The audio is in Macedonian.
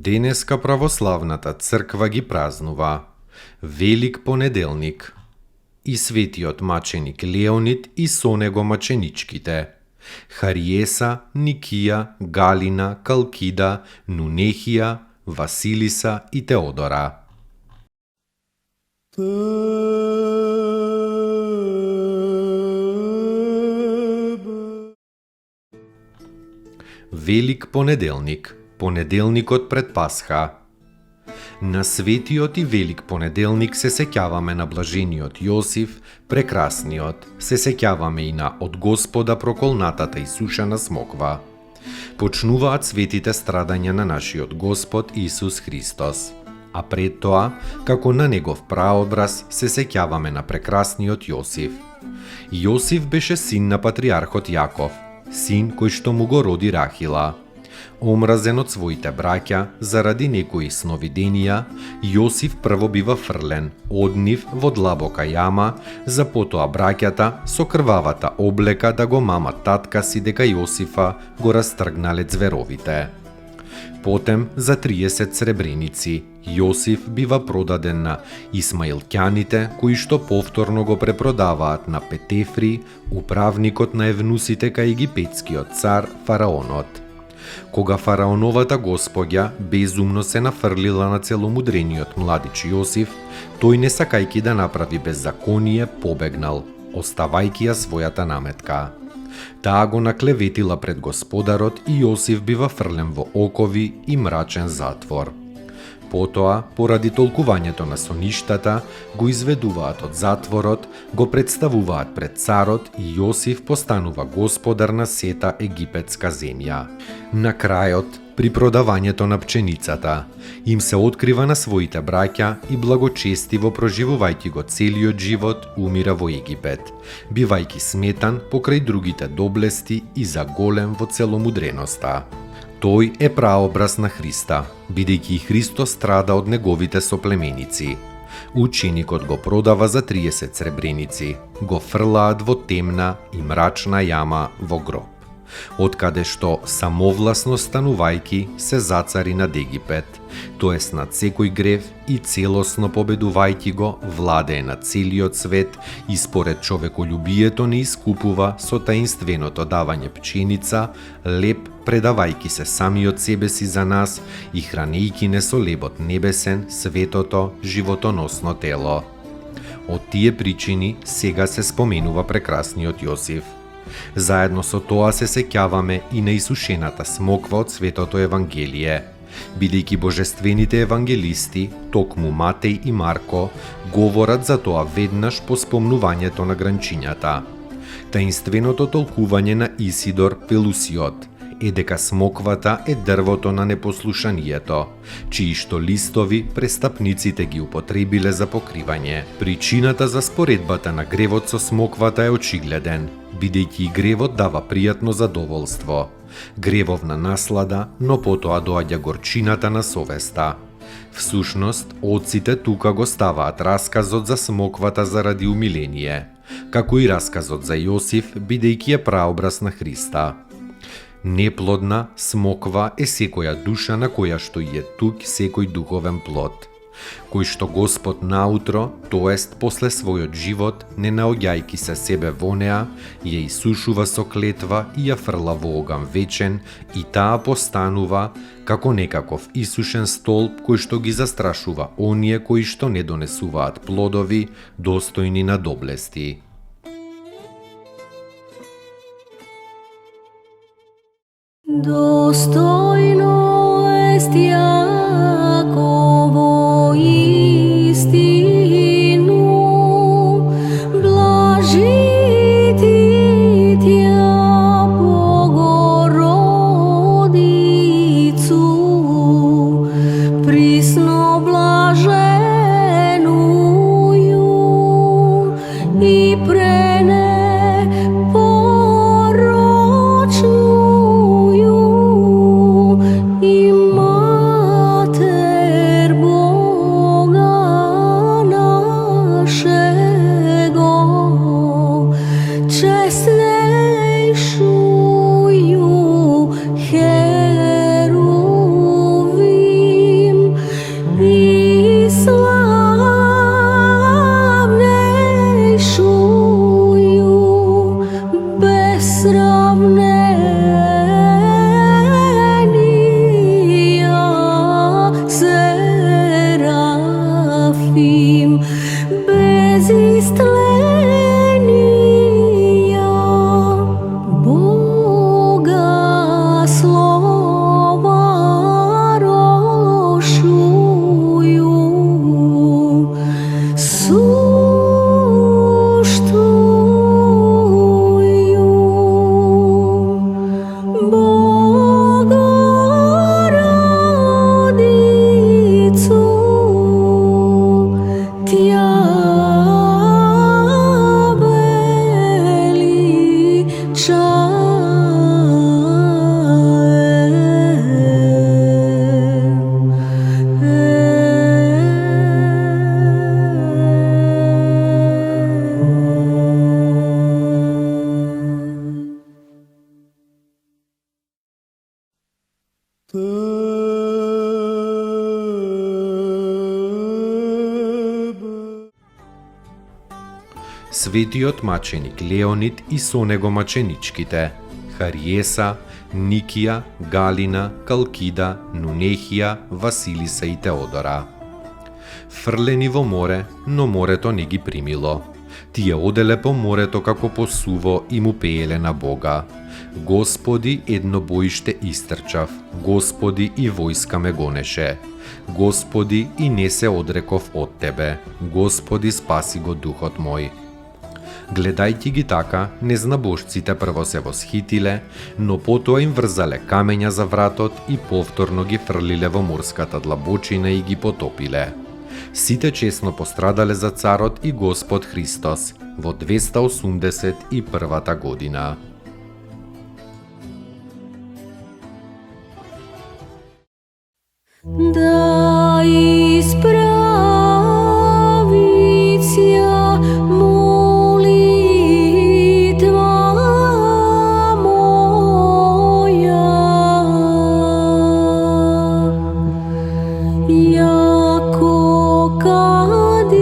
Денеска православната црква ги празнува Велик понеделник и светиот маченик Леонид и со него маченичките Хариеса, Никија, Галина, Калкида, Нунехија, Василиса и Теодора. Велик понеделник, понеделникот пред Пасха. На светиот и велик понеделник се сеќаваме на блажениот Јосиф, прекрасниот, се сеќаваме и на од Господа проколнатата и сушена смоква. Почнуваат светите страдања на нашиот Господ Исус Христос, а пред тоа, како на негов праобраз, се сеќаваме на прекрасниот Јосиф. Јосиф беше син на патриархот Јаков, син кој што му го роди Рахила. Омразен од своите браќа, заради некои сновиденија, Јосиф прво бива фрлен од нив во длабока јама, за потоа браќата со крвавата облека да го мамат татка си дека Јосифа го растргнале ѕверовите. Потем, за 30 сребреници, Јосиф бива продаден на исмаилќаните, кои што повторно го препродаваат на Петефри, управникот на евнусите кај египетскиот цар фараонот. Кога фараоновата господја безумно се нафрлила на целомудрениот младич Јосиф, тој не сакајки да направи беззаконие, побегнал, оставајки ја својата наметка. Таа го наклеветила пред господарот и Јосиф бива фрлен во окови и мрачен затвор. Потоа, поради толкувањето на соништата, го изведуваат од затворот, го представуваат пред царот и Јосиф постанува господар на сета египетска земја. На крајот, при продавањето на пченицата, им се открива на своите браќа и благочестиво проживувајќи го целиот живот, умира во Египет, бивајќи сметан покрај другите доблести и заголем во целомудреноста. Тој е праобраз на Христа, бидејќи и Христос страда од неговите соплеменици. Ученикот го продава за 30 сребреници, го фрлаат во темна и мрачна јама во гроб, откаде што самовласно станувајки се зацари над Египет, тоест над секој грев и целосно победувајки го владее над целиот свет и според човеколюбието не искупува со таинственото давање пченица, леп предавајки се самиот себе си за нас и хранејки не со лебот небесен, светото, животоносно тело. Од тие причини сега се споменува прекрасниот Јосиф. Заедно со тоа се сеќаваме и на исушената смоква од Светото Евангелие, бидејќи божествените евангелисти, токму Матеј и Марко, говорат за тоа веднаш по спомнувањето на гранчињата. Таинственото толкување на Исидор Пелусиот е дека смоквата е дрвото на непослушанието, чии што листови престапниците ги употребиле за покривање. Причината за споредбата на гревот со смоквата е очигледен, бидејќи и гревот дава пријатно задоволство, гревовна наслада, но потоа доаѓа горчината на совеста. Всушност, отците тука го ставаат расказот за смоквата заради умиление, како и расказот за Јосиф, бидејќи е праобраз на Христа. Неплодна смоква е секоја душа на која што и е тук секој духовен плод, кој што Господ наутро, тоест после својот живот, не наоѓајки се себе во неа, ја исушува со клетва и ја фрла во оган вечен и таа постанува како некаков исушен столб кој што ги застрашува оние кои што не донесуваат плодови достојни на доблести. Достойно est Јаково истину, блажити Тја светиот маченик Леонид и со него маченичките Хариеса, Никија, Галина, Калкида, Нунехија, Василиса и Теодора. Фрлени во море, но морето не ги примило. Тие оделе по морето како по суво и му пееле на Бога. Господи, едно боиште истрчав, Господи, и војска ме гонеше. Господи, и не се одреков од Тебе, Господи, спаси го духот мој. Гледајќи ги така, незнабожците прво се восхитиле, но потоа им врзале камења за вратот и повторно ги фрлиле во морската длабочина и ги потопиле. Сите чесно пострадале за царот и Господ Христос во 281 година. Да исправится молитва моя, яко кадило